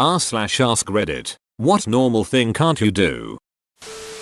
r/ask Reddit. What normal thing can't you do?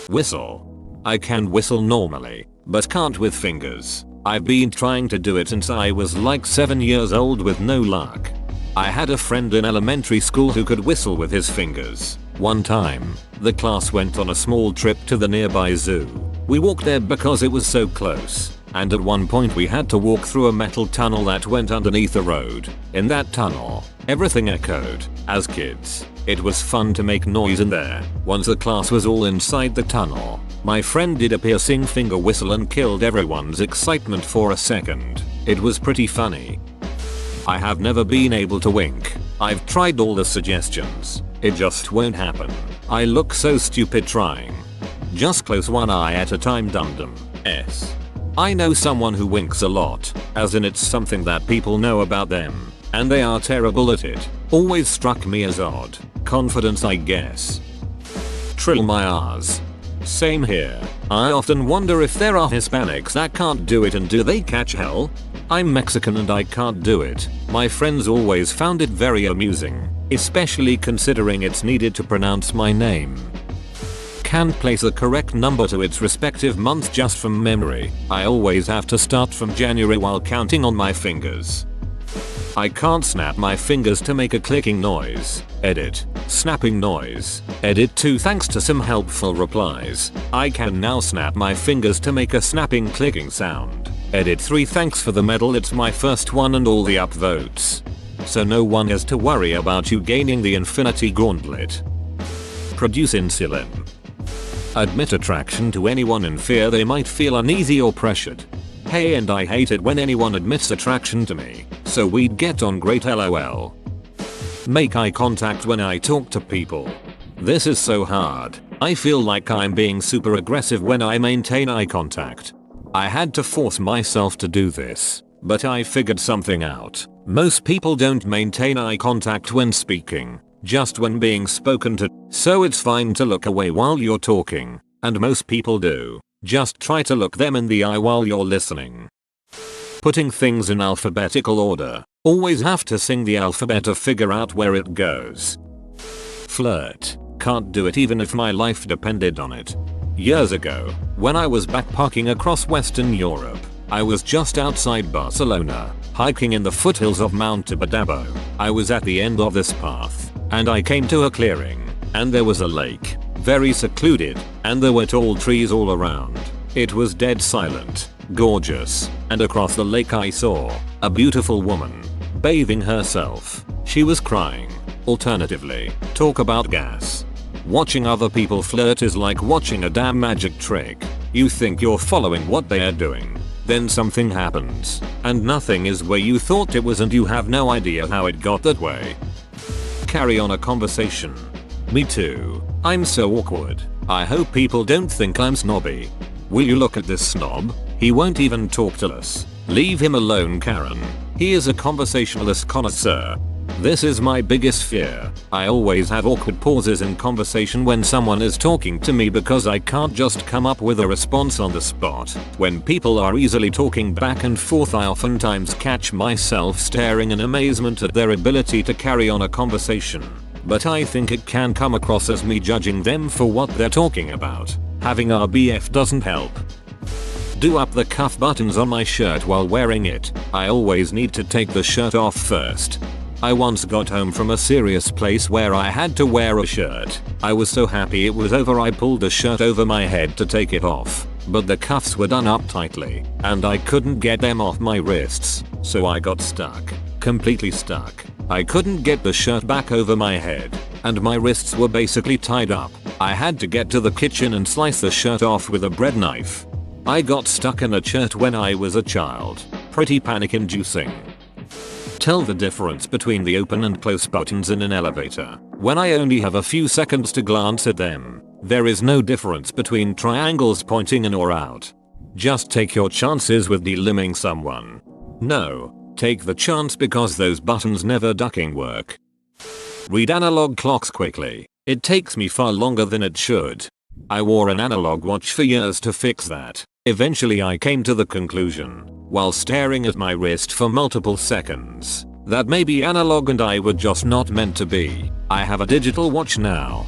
Whistle. I can whistle normally, but can't with fingers. I've been trying to do it since I was like 7 years old with no luck. I had a friend in elementary school who could whistle with his fingers. One time, the class went on a small trip to the nearby zoo. We walked there because it was so close, and at one point we had to walk through a metal tunnel that went underneath the road. In that tunnel, everything echoed. As kids, it was fun to make noise in there. Once the class was all inside the tunnel, my friend did a piercing finger whistle and killed everyone's excitement for a second. It was pretty funny. I have never been able to wink. I've tried all the suggestions. It just won't happen. I look so stupid trying. Just close one eye at a time, dum-dum. S. I know someone who winks a lot, as in it's something that people know about them, and they are terrible at it. Always struck me as odd. Confidence, I guess. Trill my R's. Same here. I often wonder if there are Hispanics that can't do it, and do they catch hell? I'm Mexican and I can't do it. My friends always found it very amusing, especially considering it's needed to pronounce my name. Can't place the correct number to its respective month just from memory. I always have to start from January while counting on my fingers. I can't snap my fingers to make a clicking noise. Edit. Snapping noise. Edit 2. Thanks to some helpful replies, I can now snap my fingers to make a snapping clicking sound. Edit 3. Thanks for the medal, it's my first one and all the upvotes. So no one has to worry about you gaining the infinity gauntlet. Produce insulin. Admit attraction to anyone in fear they might feel uneasy or pressured. Hey, and I hate it when anyone admits attraction to me, so we'd get on great, lol. Make eye contact when I talk to people. This is so hard. I feel like I'm being super aggressive when I maintain eye contact. I had to force myself to do this, but I figured something out. Most people don't maintain eye contact when speaking, just when being spoken to, so it's fine to look away while you're talking, and most people do. Just try to look them in the eye while you're listening. Putting things in alphabetical order. Always have to sing the alphabet to figure out where it goes. Flirt. Can't do it even if my life depended on it. Years ago, when I was backpacking across Western Europe, I was just outside Barcelona, hiking in the foothills of Mount Tibidabo. I was at the end of this path, and I came to a clearing, and there was a lake, very secluded, and there were tall trees all around. It was dead silent, gorgeous, and across the lake I saw a beautiful woman, bathing herself. She was crying. Alternatively, talk about gas. Watching other people flirt is like watching a damn magic trick. You think you're following what they are doing, then something happens, and nothing is where you thought it was and you have no idea how it got that way. Carry on a conversation. Me too. I'm so awkward. I hope people don't think I'm snobby. Will you look at this snob? He won't even talk to us. Leave him alone, Karen. He is a conversationalist connoisseur. This is my biggest fear. I always have awkward pauses in conversation when someone is talking to me because I can't just come up with a response on the spot. When people are easily talking back and forth, I oftentimes catch myself staring in amazement at their ability to carry on a conversation. But I think it can come across as me judging them for what they're talking about. Having RBF doesn't help. Do up the cuff buttons on my shirt while wearing it. I always need to take the shirt off first. I once got home from a serious place where I had to wear a shirt. I was so happy it was over I pulled the shirt over my head to take it off, but the cuffs were done up tightly, and I couldn't get them off my wrists, so I got stuck. Completely stuck. I couldn't get the shirt back over my head, and my wrists were basically tied up. I had to get to the kitchen and slice the shirt off with a bread knife. I got stuck in a shirt when I was a child. Pretty panic-inducing. Tell the difference between the open and close buttons in an elevator. When I only have a few seconds to glance at them, there is no difference between triangles pointing in or out. Just take your chances with delimbing someone. No, take the chance because those buttons never ducking work. Read analog clocks quickly. It takes me far longer than it should. I wore an analog watch for years to fix that. Eventually I came to the conclusion, while staring at my wrist for multiple seconds, That may be analog and I were just not meant to be. I have a digital watch now.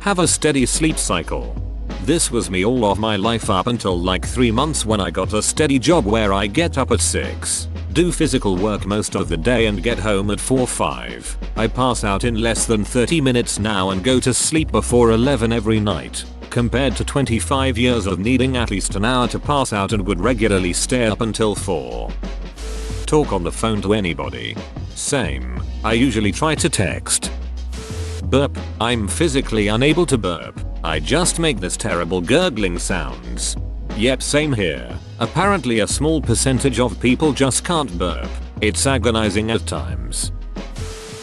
Have a steady sleep cycle. This was me all of my life up until like 3 months when I got a steady job where I get up at 6, do physical work most of the day and get home at 4-5. I pass out in less than 30 minutes now and go to sleep before 11 every night, compared to 25 years of needing at least an hour to pass out and would regularly stay up until 4. Talk on the phone to anybody. Same. I usually try to text. Burp. I'm physically unable to burp. I just make this terrible gurgling sounds. Yep, same here. Apparently a small percentage of people just can't burp. It's agonizing at times.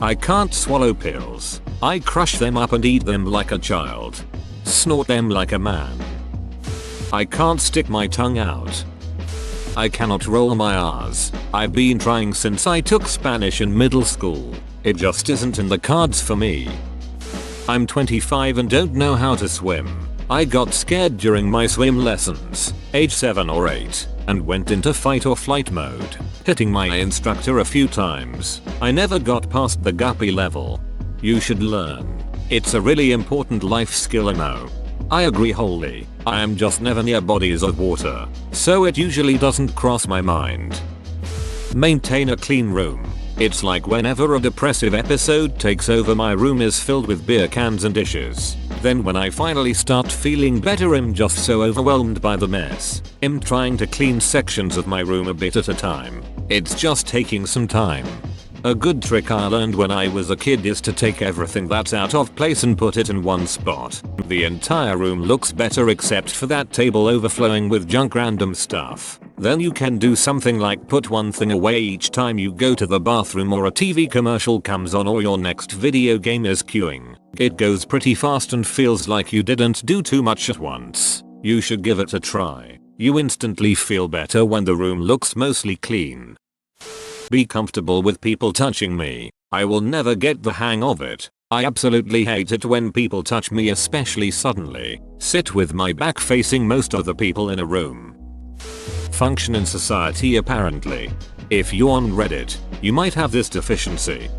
I can't swallow pills. I crush them up and eat them like a child. Snort them like a man. I can't stick my tongue out. I cannot roll my R's. I've been trying since I took Spanish in middle school. It just isn't in the cards for me. I'm 25 and don't know how to swim. I got scared during my swim lessons, age 7 or 8, and went into fight or flight mode, hitting my instructor a few times. I never got past the guppy level. You should learn. It's a really important life skill, I know. I agree wholly. I am just never near bodies of water, so it usually doesn't cross my mind. Maintain a clean room. It's like whenever a depressive episode takes over, my room is filled with beer cans and dishes. Then when I finally start feeling better, I'm just so overwhelmed by the mess. I'm trying to clean sections of my room a bit at a time. It's just taking some time. A good trick I learned when I was a kid is to take everything that's out of place and put it in one spot. The entire room looks better except for that table overflowing with junk random stuff. Then you can do something like put one thing away each time you go to the bathroom or a TV commercial comes on or your next video game is queuing. It goes pretty fast and feels like you didn't do too much at once. You should give it a try. You instantly feel better when the room looks mostly clean. Be comfortable with people touching me. I will never get the hang of it. I absolutely hate it when people touch me, especially suddenly. Sit with my back facing most of the people in a room. Function in society apparently. If you're on Reddit, you might have this deficiency.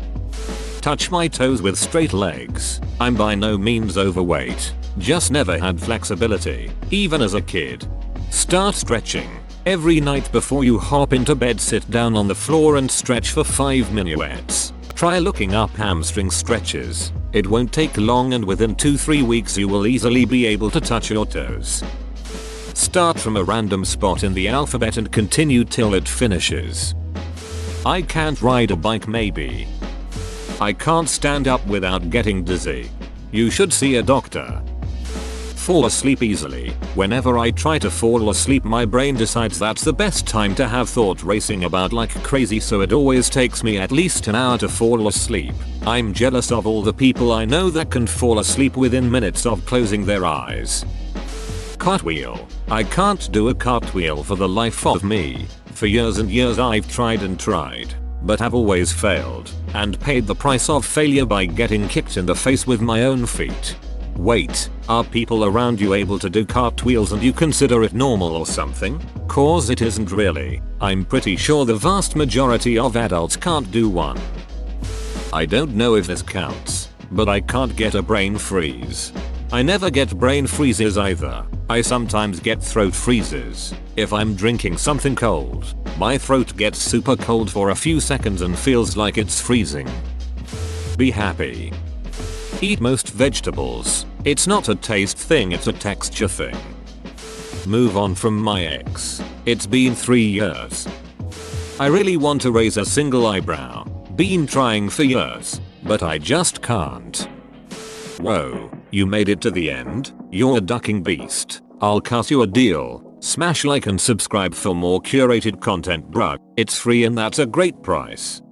Touch my toes with straight legs. I'm by no means overweight. Just never had flexibility, even as a kid. Start stretching. Every night before you hop into bed, sit down on the floor and stretch for 5 minuets. Try looking up hamstring stretches. It won't take long and within 2-3 weeks you will easily be able to touch your toes. Start from a random spot in the alphabet and continue till it finishes. I can't ride a bike maybe. I can't stand up without getting dizzy. You should see a doctor. Fall asleep easily. Whenever I try to fall asleep, my brain decides that's the best time to have thought racing about like crazy, so it always takes me at least an hour to fall asleep. I'm jealous of all the people I know that can fall asleep within minutes of closing their eyes. Cartwheel. I can't do a cartwheel for the life of me. For years and years I've tried and tried, but have always failed, and paid the price of failure by getting kicked in the face with my own feet. Wait, are people around you able to do cartwheels and you consider it normal or something? Cause it isn't really. I'm pretty sure the vast majority of adults can't do one. I don't know if this counts, but I can't get a brain freeze. I never get brain freezes either. I sometimes get throat freezes. If I'm drinking something cold, my throat gets super cold for a few seconds and feels like it's freezing. Be happy. Eat most vegetables. It's not a taste thing, it's a texture thing. Move on from my ex. It's been 3 years. I really want to raise a single eyebrow. Been trying for years, but I just can't. Whoa, you made it to the end? You're a ducking beast. I'll cut you a deal. Smash like and subscribe for more curated content, bruh. It's free and that's a great price.